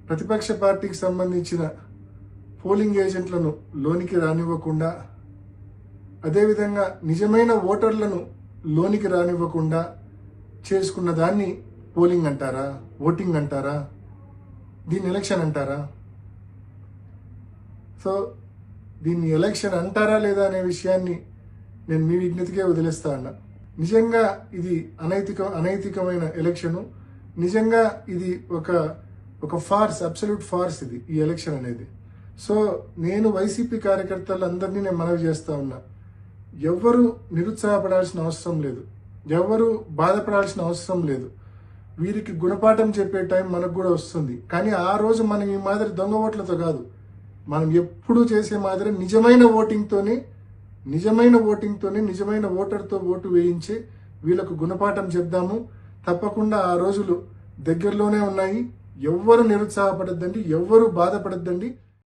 ప్రతిపక్ష పార్టీకి సంబంధించిన పోలింగ్ ఏజెంట్లను లోనికి రానివ్వకుండా, అదేవిధంగా నిజమైన ఓటర్లను లోనికి రానివ్వకుండా చేసుకున్న దాన్ని పోలింగ్ అంటారా, ఓటింగ్ అంటారా, దీన్ని ఎలక్షన్ అంటారా? సో దీన్ని ఎలక్షన్ అంటారా లేదా అనే విషయాన్ని నేను మీ విజ్ఞతకే వదిలేస్తా అన్నా. నిజంగా ఇది అనైతికమైన ఎలక్షను. నిజంగా ఇది ఒక ఫార్స్, అబ్సల్యూట్ ఫార్స్ ఇది ఈ ఎలక్షన్ అనేది. సో నేను వైసీపీ కార్యకర్తలందరినీ నేను మనవి చేస్తా ఉన్నా, ఎవ్వరూ నిరుత్సాహపడాల్సిన అవసరం లేదు, ఎవ్వరూ బాధపడాల్సిన అవసరం లేదు. వీరికి గుణపాఠం చెప్పే టైం మనకు కూడా వస్తుంది. కానీ ఆ రోజు మనం ఈ మాదిరి దొంగ ఓట్లతో కాదు, మనం ఎప్పుడూ చేసే మాదిరి నిజమైన ఓటింగ్తోనే నిజమైన ఓటర్తో ఓటు వేయించి వీళ్ళకు గుణపాఠం చెప్దాము. తప్పకుండా ఆ రోజులు దగ్గరలోనే ఉన్నాయి. ఎవ్వరు నిరుత్సాహపడద్దండి, ఎవ్వరు బాధపడద్దండి.